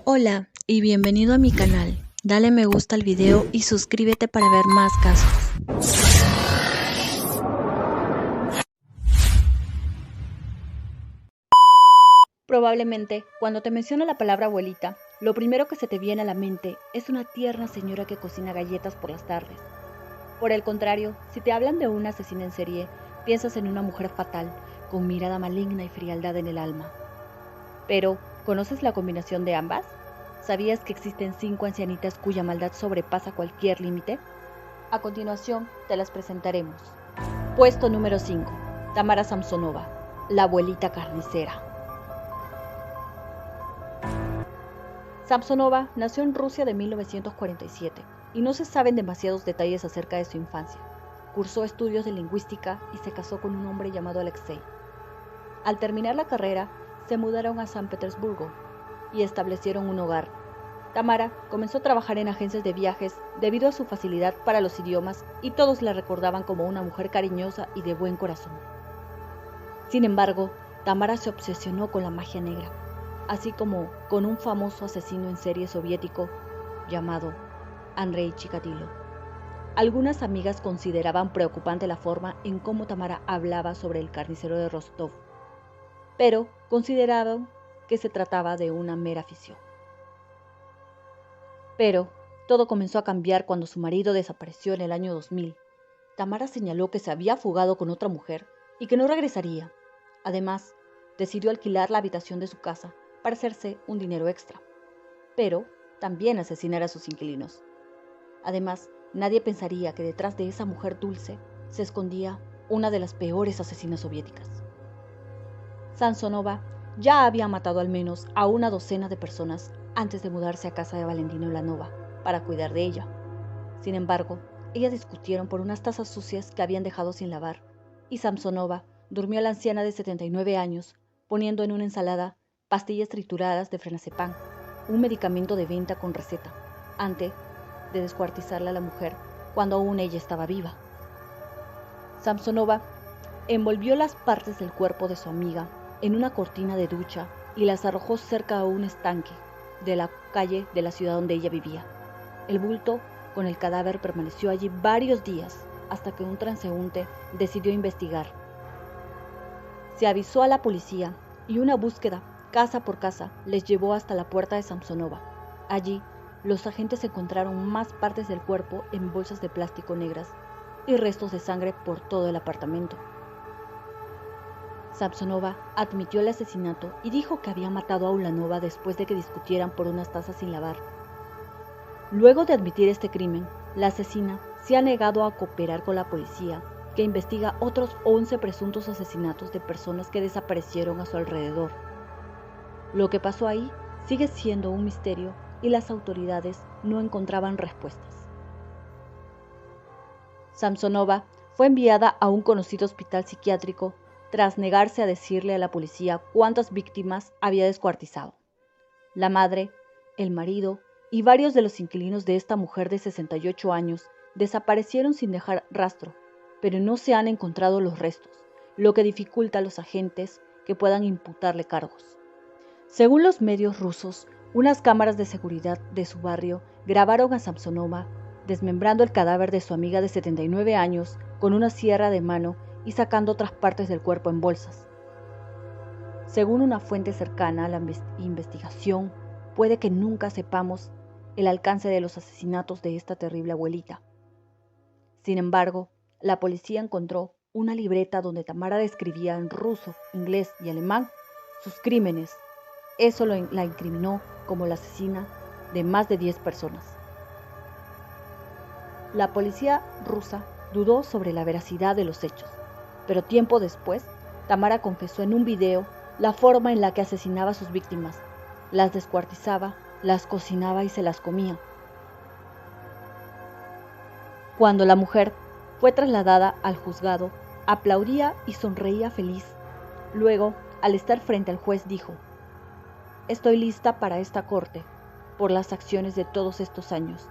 Hola y bienvenido a mi canal. Dale me gusta al video y suscríbete para ver más casos. Probablemente, cuando te menciono la palabra abuelita, lo primero que se te viene a la mente es una tierna señora que cocina galletas por las tardes. Por el contrario, si te hablan de una asesina en serie, piensas en una mujer fatal, con mirada maligna y frialdad en el alma. Pero, ¿conoces la combinación de ambas? ¿Sabías que existen 5 ancianitas cuya maldad sobrepasa cualquier límite? A continuación, te las presentaremos. Puesto número 5. Tamara Samsonova, la abuelita carnicera. Samsonova nació en Rusia de 1947 y no se saben demasiados detalles acerca de su infancia. Cursó estudios de lingüística y se casó con un hombre llamado Alexei. Al terminar la carrera, se mudaron a San Petersburgo y establecieron un hogar. Tamara comenzó a trabajar en agencias de viajes debido a su facilidad para los idiomas y todos la recordaban como una mujer cariñosa y de buen corazón. Sin embargo, Tamara se obsesionó con la magia negra, así como con un famoso asesino en serie soviético llamado Andrei Chikatilo. Algunas amigas consideraban preocupante la forma en cómo Tamara hablaba sobre el carnicero de Rostov, pero consideraban que se trataba de una mera afición. Pero todo comenzó a cambiar cuando su marido desapareció en el año 2000. Tamara señaló que se había fugado con otra mujer y que no regresaría. Además, decidió alquilar la habitación de su casa para hacerse un dinero extra, pero también asesinar a sus inquilinos. Además, nadie pensaría que detrás de esa mujer dulce se escondía una de las peores asesinas soviéticas. Samsonova ya había matado al menos a una docena de personas antes de mudarse a casa de Valentina Ulanova para cuidar de ella. Sin embargo, ellas discutieron por unas tazas sucias que habían dejado sin lavar, y Samsonova durmió a la anciana de 79 años poniendo en una ensalada pastillas trituradas de fenazepam, un medicamento de venta con receta, antes de descuartizarla a la mujer cuando aún ella estaba viva. Samsonova envolvió las partes del cuerpo de su amiga en una cortina de ducha y las arrojó cerca a un estanque de la calle de la ciudad donde ella vivía. El bulto con el cadáver permaneció allí varios días hasta que un transeúnte decidió investigar. Se avisó a la policía y una búsqueda casa por casa les llevó hasta la puerta de Samsonova. Allí, los agentes encontraron más partes del cuerpo en bolsas de plástico negras y restos de sangre por todo el apartamento. Samsonova admitió el asesinato y dijo que había matado a Ulanova después de que discutieran por unas tazas sin lavar. Luego de admitir este crimen, la asesina se ha negado a cooperar con la policía, que investiga otros 11 presuntos asesinatos de personas que desaparecieron a su alrededor. Lo que pasó ahí sigue siendo un misterio y las autoridades no encontraban respuestas. Samsonova fue enviada a un conocido hospital psiquiátrico tras negarse a decirle a la policía cuántas víctimas había descuartizado. La madre, el marido y varios de los inquilinos de esta mujer de 68 años desaparecieron sin dejar rastro, pero no se han encontrado los restos, lo que dificulta a los agentes que puedan imputarle cargos. Según los medios rusos, unas cámaras de seguridad de su barrio grabaron a Samsonova desmembrando el cadáver de su amiga de 79 años con una sierra de mano y sacando otras partes del cuerpo en bolsas. Según una fuente cercana a la investigación, puede que nunca sepamos el alcance de los asesinatos de esta terrible abuelita. Sin embargo, la policía encontró una libreta donde Tamara describía en ruso, inglés y alemán sus crímenes. Eso la incriminó como la asesina de más de 10 personas. La policía rusa dudó sobre la veracidad de los hechos, pero tiempo después, Tamara confesó en un video la forma en la que asesinaba a sus víctimas. Las descuartizaba, las cocinaba y se las comía. Cuando la mujer fue trasladada al juzgado, aplaudía y sonreía feliz. Luego, al estar frente al juez, dijo: «Estoy lista para esta corte, por las acciones de todos estos años.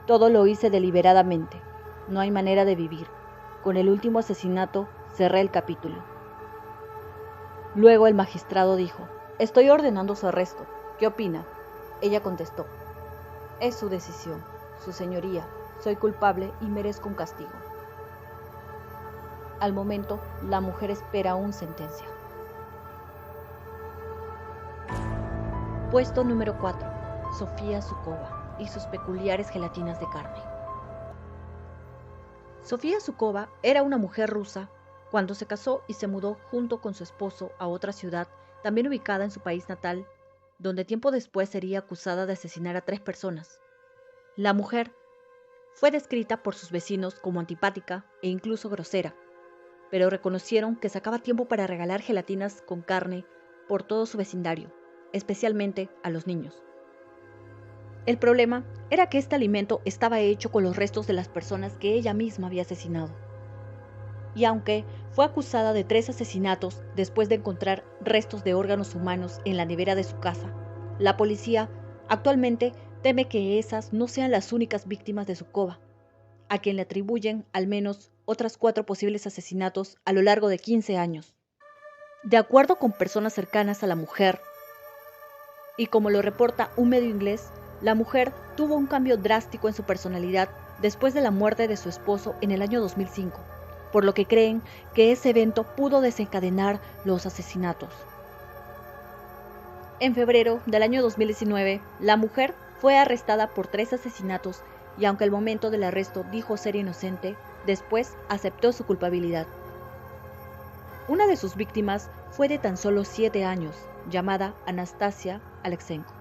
Todo lo hice deliberadamente. No hay manera de vivir. Con el último asesinato cerré el capítulo». Luego el magistrado dijo: «Estoy ordenando su arresto. ¿Qué opina?». Ella contestó: es su decisión, su señoría, soy culpable y merezco un castigo. Al momento, la mujer espera aún sentencia. Puesto número 4. Sofía Zhukova y sus peculiares gelatinas de carne. Sofía Zhukova era una mujer rusa cuando se casó y se mudó junto con su esposo a otra ciudad, también ubicada en su país natal, donde tiempo después sería acusada de asesinar a 3 personas. La mujer fue descrita por sus vecinos como antipática e incluso grosera, pero reconocieron que sacaba tiempo para regalar gelatinas con carne por todo su vecindario, especialmente a los niños. El problema era que este alimento estaba hecho con los restos de las personas que ella misma había asesinado. Y aunque fue acusada de 3 asesinatos después de encontrar restos de órganos humanos en la nevera de su casa, la policía actualmente teme que esas no sean las únicas víctimas de Zhukova, a quien le atribuyen al menos otras 4 posibles asesinatos a lo largo de 15 años. De acuerdo con personas cercanas a la mujer, y como lo reporta un medio inglés, la mujer tuvo un cambio drástico en su personalidad después de la muerte de su esposo en el año 2005, por lo que creen que ese evento pudo desencadenar los asesinatos. En febrero del año 2019, la mujer fue arrestada por 3 asesinatos y aunque al momento del arresto dijo ser inocente, después aceptó su culpabilidad. Una de sus víctimas fue de tan solo 7 años, llamada Anastasia Alexenko.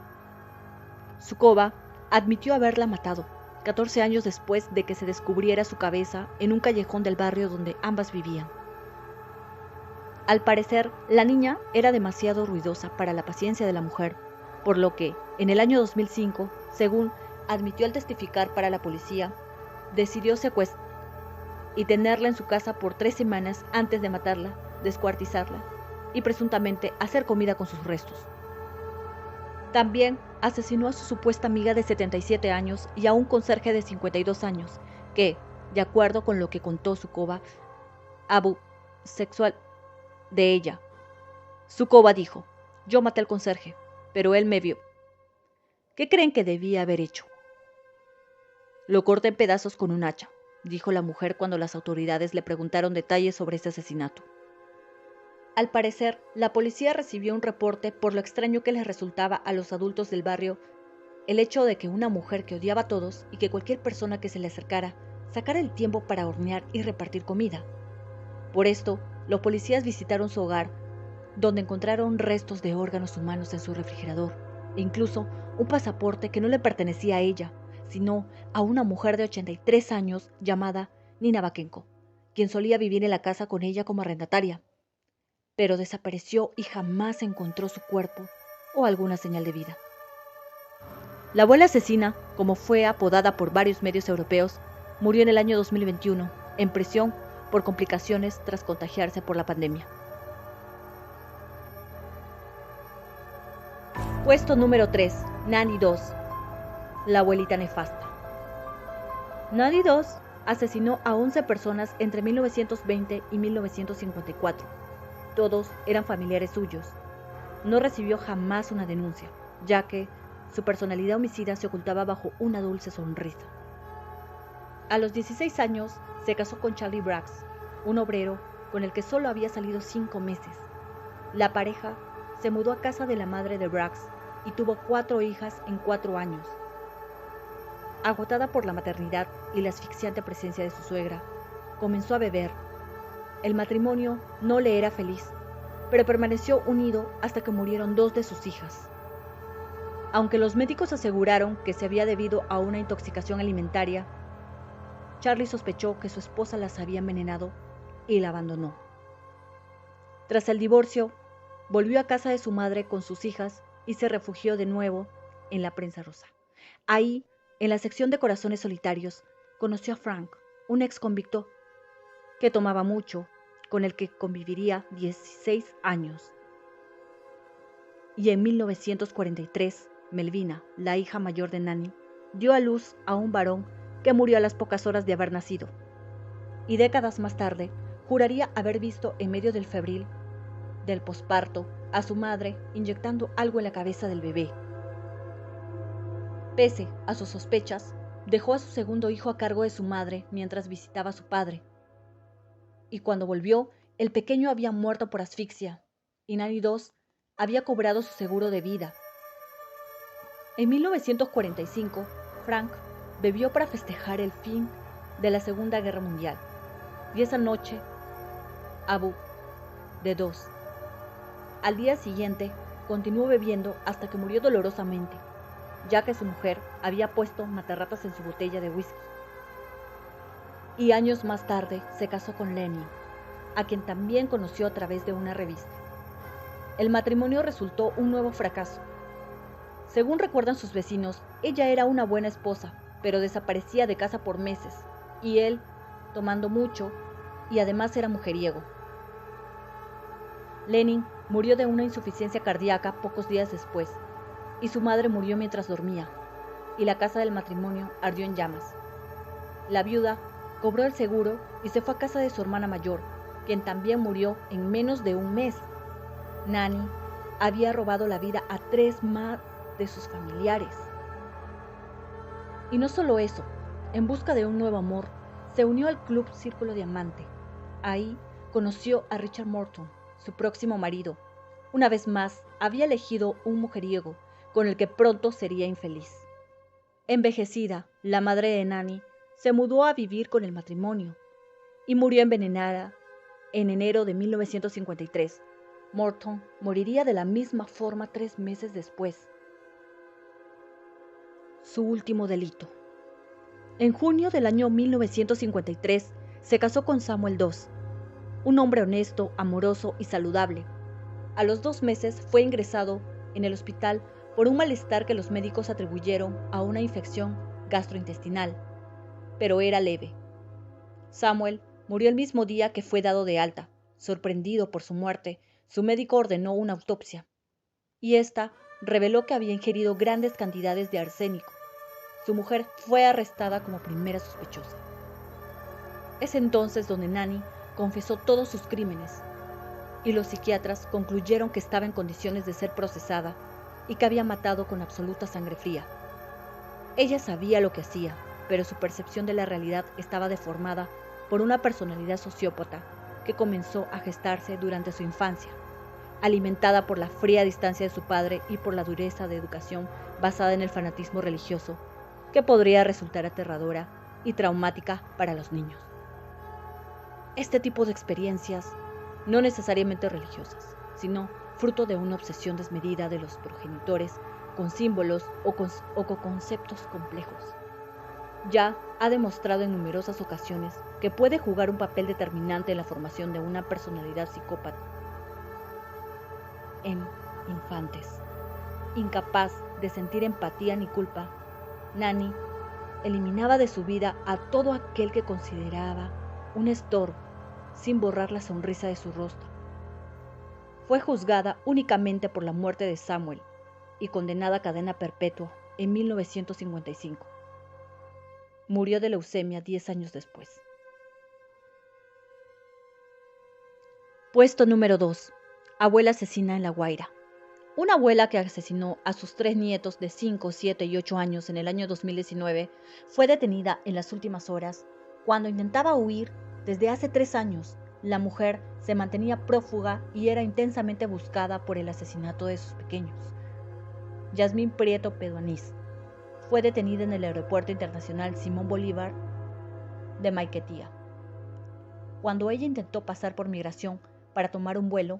Zhukova admitió haberla matado 14 años después de que se descubriera su cabeza en un callejón del barrio donde ambas vivían. Al parecer, la niña era demasiado ruidosa para la paciencia de la mujer, por lo que, en el año 2005, según admitió al testificar para la policía, decidió secuestrarla y tenerla en su casa por 3 semanas antes de matarla, descuartizarla y presuntamente hacer comida con sus restos. También asesinó a su supuesta amiga de 77 años y a un conserje de 52 años, que, de acuerdo con lo que contó Zhukova, abusó sexual de ella. Zhukova dijo: yo maté al conserje, pero él me vio. ¿Qué creen que debía haber hecho? Lo corté en pedazos con un hacha, dijo la mujer cuando las autoridades le preguntaron detalles sobre ese asesinato. Al parecer, la policía recibió un reporte por lo extraño que les resultaba a los adultos del barrio el hecho de que una mujer que odiaba a todos y que cualquier persona que se le acercara sacara el tiempo para hornear y repartir comida. Por esto, los policías visitaron su hogar, donde encontraron restos de órganos humanos en su refrigerador, e incluso un pasaporte que no le pertenecía a ella, sino a una mujer de 83 años llamada Nina Bakenko, quien solía vivir en la casa con ella como arrendataria, pero desapareció y jamás encontró su cuerpo o alguna señal de vida. La abuela asesina, como fue apodada por varios medios europeos, murió en el año 2021, en prisión por complicaciones tras contagiarse por la pandemia. Puesto número 3. Nanny 2. La abuelita nefasta. Nanny 2 asesinó a 11 personas entre 1920 y 1954. Todos eran familiares suyos. No recibió jamás una denuncia, ya que su personalidad homicida se ocultaba bajo una dulce sonrisa. A los 16 años se casó con Charlie Braggs, un obrero con el que solo había salido 5 meses. La pareja se mudó a casa de la madre de Braggs y tuvo 4 hijas en 4 años. Agotada por la maternidad y la asfixiante presencia de su suegra, comenzó a beber. El matrimonio no le era feliz, pero permaneció unido hasta que murieron 2 de sus hijas. Aunque los médicos aseguraron que se había debido a una intoxicación alimentaria, Charlie sospechó que su esposa las había envenenado y la abandonó. Tras el divorcio, volvió a casa de su madre con sus hijas y se refugió de nuevo en la prensa rosa. Ahí, en la sección de corazones solitarios, conoció a Frank, un ex convicto que tomaba mucho, con el que conviviría 16 años. Y en 1943, Melvina, la hija mayor de Nanny, dio a luz a un varón que murió a las pocas horas de haber nacido. Y décadas más tarde, juraría haber visto en medio del febril del posparto a su madre inyectando algo en la cabeza del bebé. Pese a sus sospechas, dejó a su segundo hijo a cargo de su madre mientras visitaba a su padre. Y cuando volvió, el pequeño había muerto por asfixia, y Nanny II había cobrado su seguro de vida. En 1945, Frank bebió para festejar el fin de la Segunda Guerra Mundial, y esa noche, Abu de II. Al día siguiente, continuó bebiendo hasta que murió dolorosamente, ya que su mujer había puesto matarratas en su botella de whisky. Y años más tarde se casó con Lenny, a quien también conoció a través de una revista. El matrimonio resultó un nuevo fracaso. Según recuerdan sus vecinos, ella era una buena esposa, pero desaparecía de casa por meses, y él, tomando mucho, y además era mujeriego. Lenin murió de una insuficiencia cardíaca pocos días después, y su madre murió mientras dormía, y la casa del matrimonio ardió en llamas. La viuda cobró el seguro y se fue a casa de su hermana mayor, quien también murió en menos de un mes. Nanny había robado la vida a 3 más de sus familiares. Y no solo eso, en busca de un nuevo amor, se unió al Club Círculo Diamante. Ahí conoció a Richard Morton, su próximo marido. Una vez más, había elegido un mujeriego, con el que pronto sería infeliz. Envejecida, la madre de Nanny se mudó a vivir con el matrimonio y murió envenenada en enero de 1953. Morton moriría de la misma forma 3 meses después. Su último delito. En junio del año 1953 se casó con Samuel II, un hombre honesto, amoroso y saludable. A los 2 meses fue ingresado en el hospital por un malestar que los médicos atribuyeron a una infección gastrointestinal, pero era leve. Samuel murió el mismo día que fue dado de alta. Sorprendido por su muerte, su médico ordenó una autopsia, y esta reveló que había ingerido grandes cantidades de arsénico. Su mujer fue arrestada como primera sospechosa. Es entonces donde Nanny confesó todos sus crímenes, y los psiquiatras concluyeron que estaba en condiciones de ser procesada y que había matado con absoluta sangre fría. Ella sabía lo que hacía, pero su percepción de la realidad estaba deformada por una personalidad sociópata que comenzó a gestarse durante su infancia, alimentada por la fría distancia de su padre y por la dureza de educación basada en el fanatismo religioso, que podría resultar aterradora y traumática para los niños. Este tipo de experiencias, no necesariamente religiosas, sino fruto de una obsesión desmedida de los progenitores con símbolos o con conceptos complejos, ya ha demostrado en numerosas ocasiones que puede jugar un papel determinante en la formación de una personalidad psicópata. En infantes, incapaz de sentir empatía ni culpa, Nanny eliminaba de su vida a todo aquel que consideraba un estorbo, sin borrar la sonrisa de su rostro. Fue juzgada únicamente por la muerte de Samuel y condenada a cadena perpetua en 1955. Murió de leucemia 10 años después. Puesto número 2. Abuela asesina en La Guaira. Una abuela que asesinó a sus 3 nietos de 5, 7 y 8 años en el año 2019 fue detenida en las últimas horas cuando intentaba huir desde hace 3 años. La mujer se mantenía prófuga y era intensamente buscada por el asesinato de sus pequeños. Yasmín Prieto Peduanís fue detenida en el Aeropuerto Internacional Simón Bolívar de Maiquetía, cuando ella intentó pasar por migración para tomar un vuelo,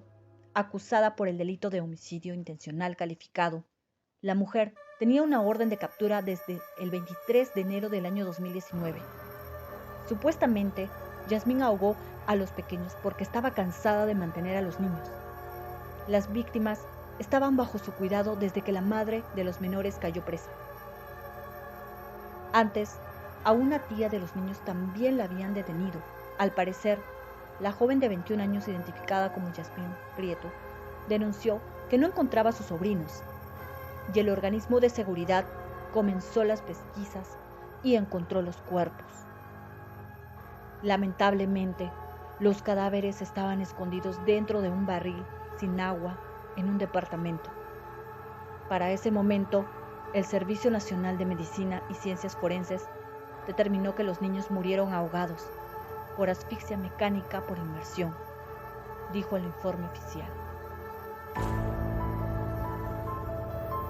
acusada por el delito de homicidio intencional calificado. La mujer tenía una orden de captura desde el 23 de enero del año 2019. Supuestamente, Yasmín ahogó a los pequeños porque estaba cansada de mantener a los niños. Las víctimas estaban bajo su cuidado desde que la madre de los menores cayó presa. Antes, a una tía de los niños también la habían detenido. Al parecer, la joven de 21 años, identificada como Yasmín Prieto, denunció que no encontraba a sus sobrinos, y el organismo de seguridad comenzó las pesquisas y encontró los cuerpos. Lamentablemente, los cadáveres estaban escondidos dentro de un barril sin agua en un departamento. Para ese momento, El Servicio Nacional de Medicina y Ciencias Forenses determinó que los niños murieron ahogados por asfixia mecánica por inmersión, dijo el informe oficial.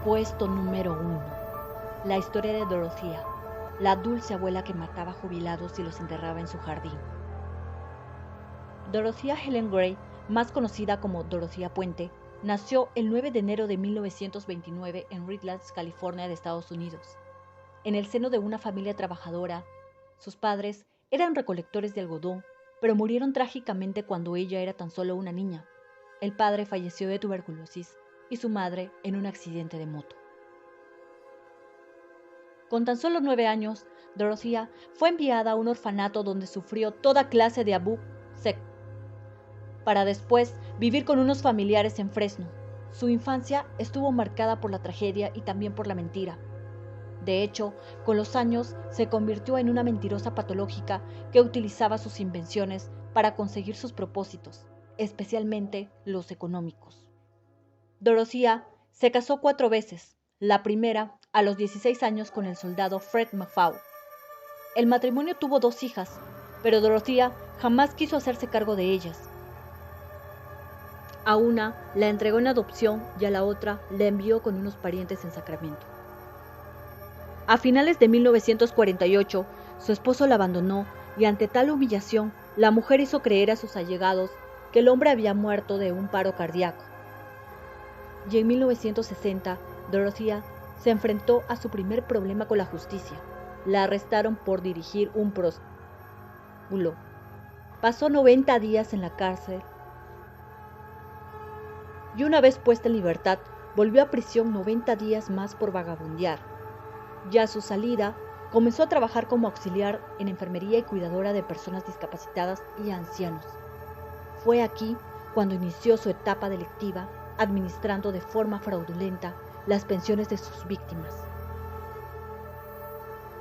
Puesto número 1. La historia de Dorothea, la dulce abuela que mataba jubilados y los enterraba en su jardín. Dorothea Helen Gray, más conocida como Dorothea Puente, nació el 9 de enero de 1929 en Redlands, California, de Estados Unidos. En el seno de una familia trabajadora, sus padres eran recolectores de algodón, pero murieron trágicamente cuando ella era tan solo una niña. El padre falleció de tuberculosis y su madre en un accidente de moto. Con tan solo 9 años, Dorothea fue enviada a un orfanato donde sufrió toda clase de abuso para después vivir con unos familiares en Fresno. Su infancia estuvo marcada por la tragedia y también por la mentira. De hecho, con los años se convirtió en una mentirosa patológica que utilizaba sus invenciones para conseguir sus propósitos, especialmente los económicos. Dorothea se casó 4 veces, la primera a los 16 años con el soldado Fred Maffau. El matrimonio tuvo 2 hijas, pero Dorothea jamás quiso hacerse cargo de ellas. A una la entregó en adopción y a la otra la envió con unos parientes en Sacramento. A finales de 1948, su esposo la abandonó y ante tal humillación, la mujer hizo creer a sus allegados que el hombre había muerto de un paro cardíaco. Y en 1960, Dorothea se enfrentó a su primer problema con la justicia. La arrestaron por dirigir un prostíbulo. Pasó 90 días en la cárcel y una vez puesta en libertad, volvió a prisión 90 días más por vagabundear. Ya a su salida, comenzó a trabajar como auxiliar en enfermería y cuidadora de personas discapacitadas y ancianos. Fue aquí cuando inició su etapa delictiva, administrando de forma fraudulenta las pensiones de sus víctimas.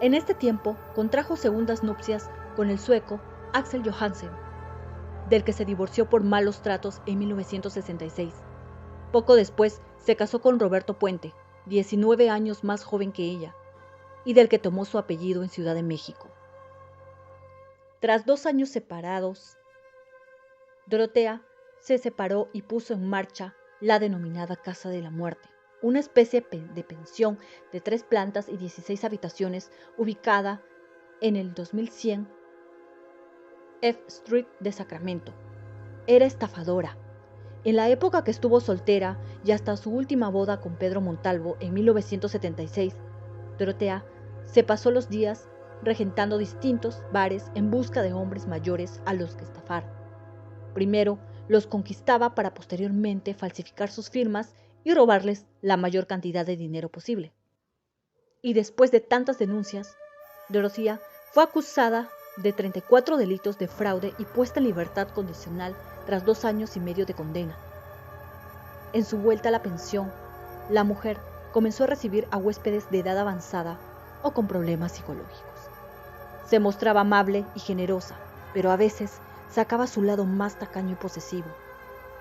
En este tiempo, contrajo segundas nupcias con el sueco Axel Johansen, del que se divorció por malos tratos en 1966. Poco después, se casó con Roberto Puente, 19 años más joven que ella, y del que tomó su apellido en Ciudad de México. Tras 2 años separados, Dorothea se separó y puso en marcha la denominada Casa de la Muerte, una especie de pensión de 3 plantas y 16 habitaciones ubicada en el 2100 F Street de Sacramento. Era estafadora. En la época que estuvo soltera y hasta su última boda con Pedro Montalvo en 1976, Dorothea se pasó los días regentando distintos bares en busca de hombres mayores a los que estafar. Primero los conquistaba para posteriormente falsificar sus firmas y robarles la mayor cantidad de dinero posible. Y después de tantas denuncias, Dorothea fue acusada de 34 delitos de fraude y puesta en libertad condicional tras 2 años y medio de condena. En su vuelta a la pensión, la mujer comenzó a recibir a huéspedes de edad avanzada o con problemas psicológicos. Se mostraba amable y generosa, pero a veces sacaba su lado más tacaño y posesivo.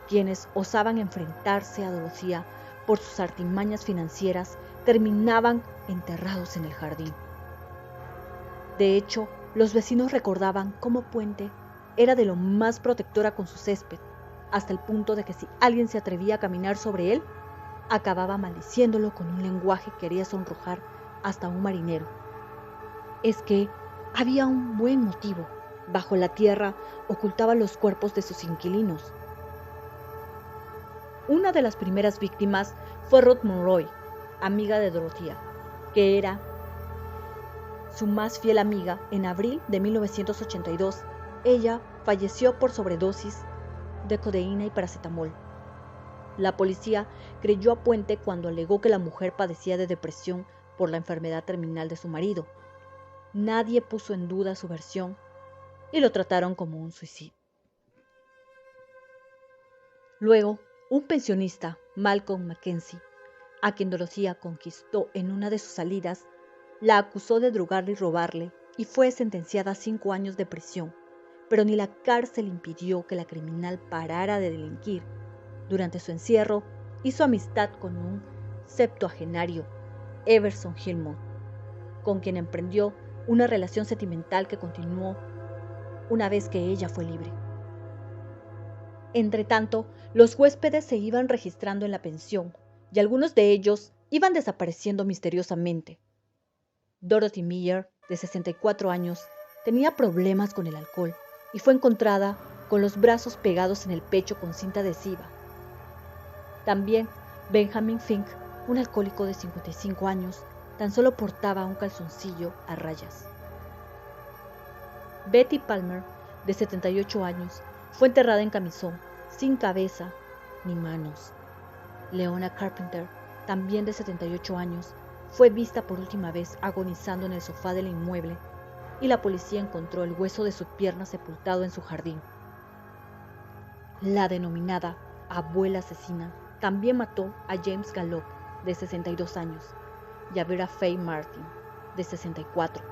Quienes osaban enfrentarse a Dorothea por sus artimañas financieras terminaban enterrados en el jardín. De hecho, los vecinos recordaban cómo Puente era de lo más protectora con su césped, hasta el punto de que si alguien se atrevía a caminar sobre él, acababa maldiciéndolo con un lenguaje que haría sonrojar hasta un marinero. Es que había un buen motivo. Bajo la tierra ocultaba los cuerpos de sus inquilinos. Una de las primeras víctimas fue Ruth Monroe, amiga de Dorothea, que era su más fiel amiga. En abril de 1982, ella falleció por sobredosis de codeína y paracetamol. La policía creyó a Puente cuando alegó que la mujer padecía de depresión por la enfermedad terminal de su marido. Nadie puso en duda su versión y lo trataron como un suicidio. Luego, un pensionista, Malcolm Mackenzie, a quien Dorothea conquistó en una de sus salidas, la acusó de drogarle y robarle y fue sentenciada a 5 años de prisión, pero ni la cárcel impidió que la criminal parara de delinquir. Durante su encierro, hizo amistad con un septuagenario Everson Hillmont, con quien emprendió una relación sentimental que continuó una vez que ella fue libre. Entretanto, los huéspedes se iban registrando en la pensión y algunos de ellos iban desapareciendo misteriosamente. Dorothy Miller, de 64 años, tenía problemas con el alcohol y fue encontrada con los brazos pegados en el pecho con cinta adhesiva. También Benjamin Fink, un alcohólico de 55 años, tan solo portaba un calzoncillo a rayas. Betty Palmer, de 78 años, fue enterrada en camisón, sin cabeza ni manos. Leona Carpenter, también de 78 años, fue vista por última vez agonizando en el sofá del inmueble y la policía encontró el hueso de su pierna sepultado en su jardín. La denominada abuela asesina también mató a James Gallop, de 62 años, y a Vera Faye Martin, de 64.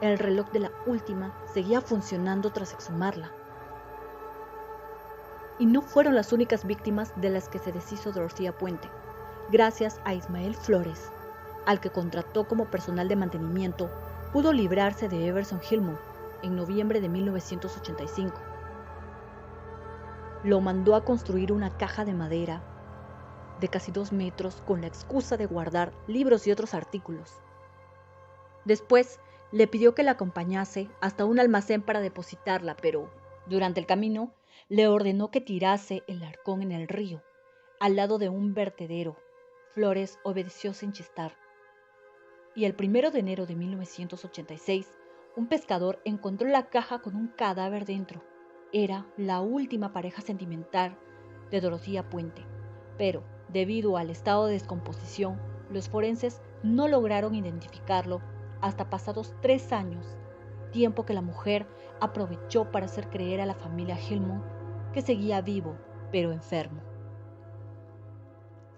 El reloj de la última seguía funcionando tras exhumarla. Y no fueron las únicas víctimas de las que se deshizo Dorothea Puente, gracias a Ismael Flores, al que contrató como personal de mantenimiento, pudo librarse de Everson Hillmont en noviembre de 1985. Lo mandó a construir una caja de madera de casi 2 metros con la excusa de guardar libros y otros artículos. Después le pidió que la acompañase hasta un almacén para depositarla, pero durante el camino le ordenó que tirase el arcón en el río, al lado de un vertedero. Flores obedeció sin chistar. Y el 1 de enero de 1986, un pescador encontró la caja con un cadáver dentro. Era la última pareja sentimental de Dorothea Puente, pero debido al estado de descomposición, los forenses no lograron identificarlo hasta pasados 3 años, tiempo que la mujer aprovechó para hacer creer a la familia Hillmont que seguía vivo, pero enfermo.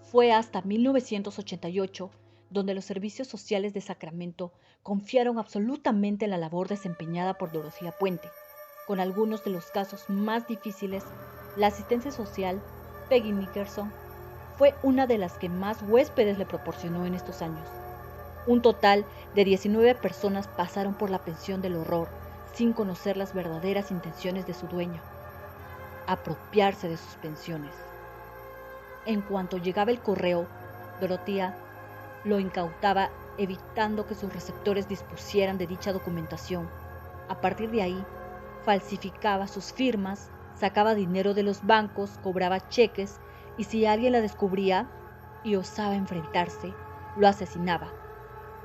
Fue hasta 1988 donde los servicios sociales de Sacramento confiaron absolutamente en la labor desempeñada por Dorothea Puente. Con algunos de los casos más difíciles, la asistencia social, Peggy Nickerson, fue una de las que más huéspedes le proporcionó en estos años. Un total de 19 personas pasaron por la pensión del horror sin conocer las verdaderas intenciones de su dueña: apropiarse de sus pensiones. En cuanto llegaba el correo, Dorothea lo incautaba, evitando que sus receptores dispusieran de dicha documentación. A partir de ahí, falsificaba sus firmas, sacaba dinero de los bancos, cobraba cheques, y si alguien la descubría y osaba enfrentarse, lo asesinaba.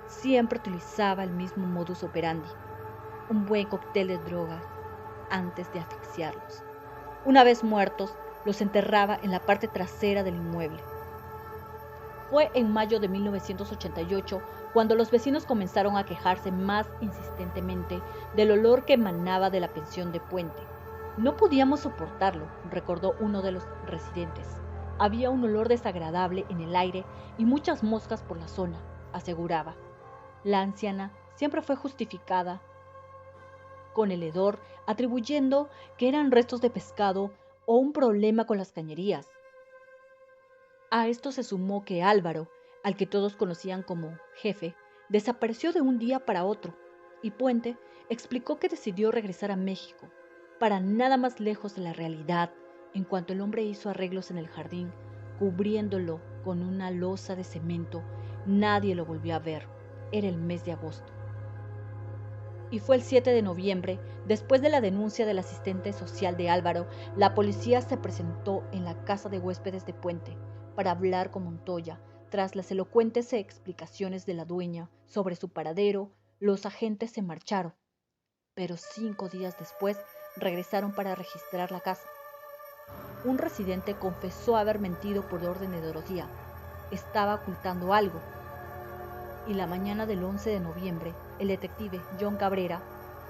Siempre utilizaba el mismo modus operandi: un buen cóctel de drogas antes de asfixiarlos. Una vez muertos, los enterraba en la parte trasera del inmueble. Fue en mayo de 1988 cuando los vecinos comenzaron a quejarse más insistentemente del olor que emanaba de la pensión de Puente. No podíamos soportarlo, recordó uno de los residentes. Había un olor desagradable en el aire y muchas moscas por la zona, aseguraba. La anciana siempre fue justificada con el hedor, atribuyendo que eran restos de pescado o un problema con las cañerías. A esto se sumó que Álvaro, al que todos conocían como jefe, desapareció de un día para otro, y Puente explicó que decidió regresar a México, para nada más lejos de la realidad, en cuanto el hombre hizo arreglos en el jardín, cubriéndolo con una losa de cemento. Nadie lo volvió a ver. Era el mes de agosto. Y fue el 7 de noviembre, después de la denuncia del asistente social de Álvaro, la policía se presentó en la casa de huéspedes de Puente para hablar con Montoya. Tras las elocuentes explicaciones de la dueña sobre su paradero, los agentes se marcharon, pero 5 días después regresaron para registrar la casa. Un residente confesó haber mentido por orden de Dorothea. Estaba ocultando algo. Y la mañana del 11 de noviembre, el detective John Cabrera,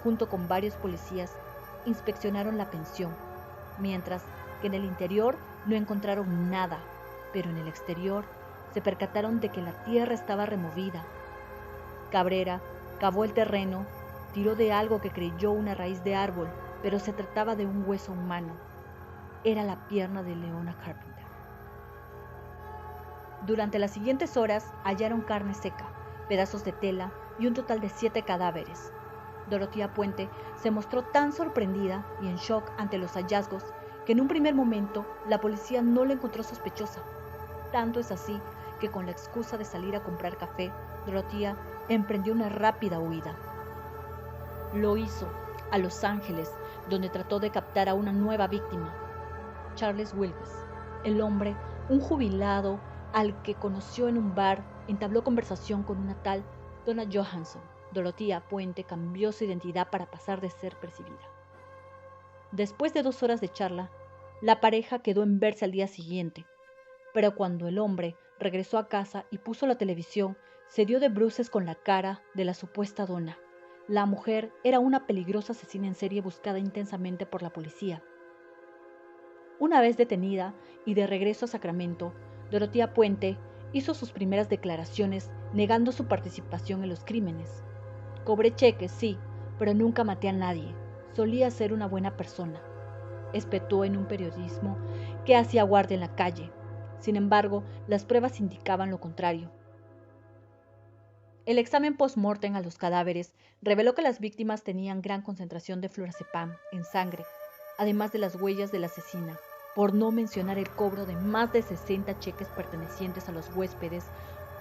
junto con varios policías, inspeccionaron la pensión, mientras que en el interior no encontraron nada, pero en el exterior se percataron de que la tierra estaba removida. Cabrera cavó el terreno, tiró de algo que creyó una raíz de árbol, pero se trataba de un hueso humano. Era la pierna de Leona Carpenter. Durante las siguientes horas hallaron carne seca, pedazos de tela y un total de 7 cadáveres. Dorothea Puente se mostró tan sorprendida y en shock ante los hallazgos que en un primer momento la policía no la encontró sospechosa. Tanto es así que con la excusa de salir a comprar café, Dorothea emprendió una rápida huida. Lo hizo a Los Ángeles, donde trató de captar a una nueva víctima, Charles Wilkes. El hombre, un jubilado al que conoció en un bar, entabló conversación con una tal Donna Johansson. Dorothea Puente cambió su identidad para pasar de ser percibida. Después de 2 horas de charla, la pareja quedó en verse al día siguiente, pero cuando el hombre regresó a casa y puso la televisión, se dio de bruces con la cara de la supuesta Donna. La mujer era una peligrosa asesina en serie buscada intensamente por la policía. Una vez detenida y de regreso a Sacramento, Dorothea Puente hizo sus primeras declaraciones negando su participación en los crímenes. Cobré cheques, sí, pero nunca maté a nadie. Solía ser una buena persona, espetó en un periodismo que hacía guardia en la calle. Sin embargo, las pruebas indicaban lo contrario. El examen post-mortem a los cadáveres reveló que las víctimas tenían gran concentración de flurazepam en sangre, además de las huellas de la asesina, por no mencionar el cobro de más de 60 cheques pertenecientes a los huéspedes.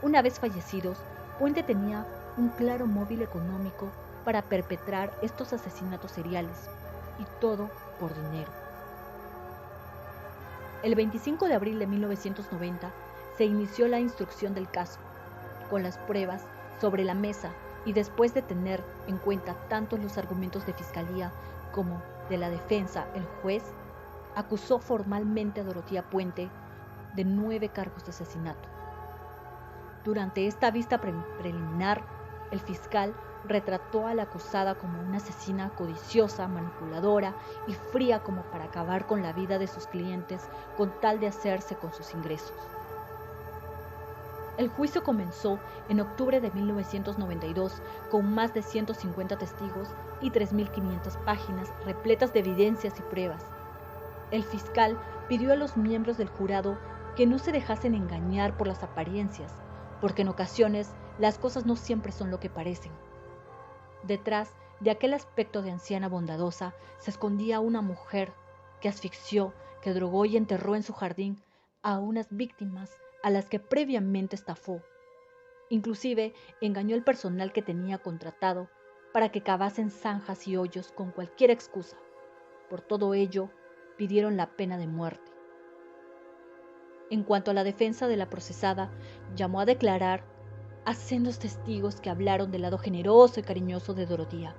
Una vez fallecidos, Puente tenía un claro móvil económico para perpetrar estos asesinatos seriales, y todo por dinero. El 25 de abril de 1990 se inició la instrucción del caso, con las pruebas sobre la mesa y después de tener en cuenta tanto los argumentos de fiscalía como de la defensa, el juez acusó formalmente a Dorothea Puente de 9 cargos de asesinato. Durante esta vista preliminar, el fiscal retrató a la acusada como una asesina codiciosa, manipuladora y fría como para acabar con la vida de sus clientes con tal de hacerse con sus ingresos. El juicio comenzó en octubre de 1992 con más de 150 testigos y 3.500 páginas repletas de evidencias y pruebas. El fiscal pidió a los miembros del jurado que no se dejasen engañar por las apariencias, porque en ocasiones las cosas no siempre son lo que parecen. Detrás de aquel aspecto de anciana bondadosa se escondía una mujer que asfixió, que drogó y enterró en su jardín a unas víctimas a las que previamente estafó. Inclusive engañó al personal que tenía contratado para que cavasen zanjas y hoyos con cualquier excusa. Por todo ello, pidieron la pena de muerte. En cuanto a la defensa de la procesada, llamó a declarar a sendos testigos que hablaron del lado generoso y cariñoso de Dorothea,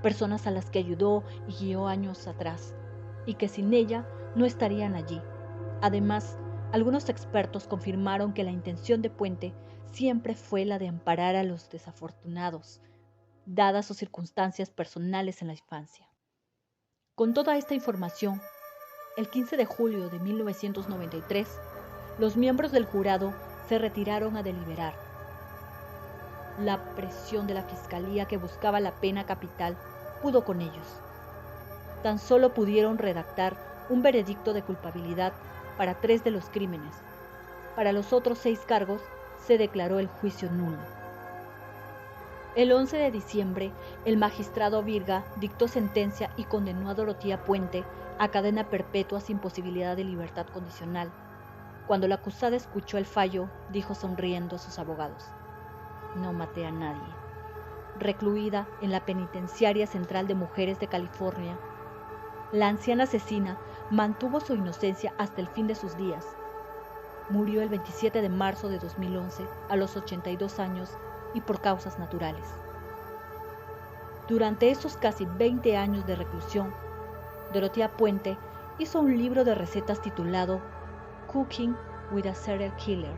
personas a las que ayudó y guió años atrás, y que sin ella no estarían allí. Además, algunos expertos confirmaron que la intención de Puente siempre fue la de amparar a los desafortunados, dadas sus circunstancias personales en la infancia. Con toda esta información, el 15 de julio de 1993, los miembros del jurado se retiraron a deliberar. La presión de la fiscalía que buscaba la pena capital pudo con ellos. Tan solo pudieron redactar un veredicto de culpabilidad para 3 de los crímenes. Para los otros 6 cargos se declaró el juicio nulo. El 11 de diciembre, el magistrado Virga dictó sentencia y condenó a Dorothea Puente a cadena perpetua sin posibilidad de libertad condicional. Cuando la acusada escuchó el fallo, dijo sonriendo a sus abogados: "No maté a nadie". Recluida en la Penitenciaria Central de Mujeres de California, la anciana asesina mantuvo su inocencia hasta el fin de sus días. Murió el 27 de marzo de 2011 a los 82 años y por causas naturales. Durante esos casi 20 años de reclusión, Dorothea Puente hizo un libro de recetas titulado Cooking with a Serial Killer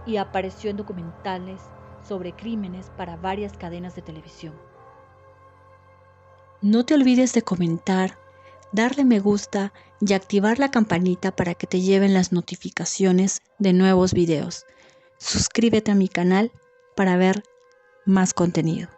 y apareció en documentales sobre crímenes para varias cadenas de televisión. No te olvides de comentar, darle me gusta y activar la campanita para que te lleven las notificaciones de nuevos videos. Suscríbete a mi canal para ver más contenido.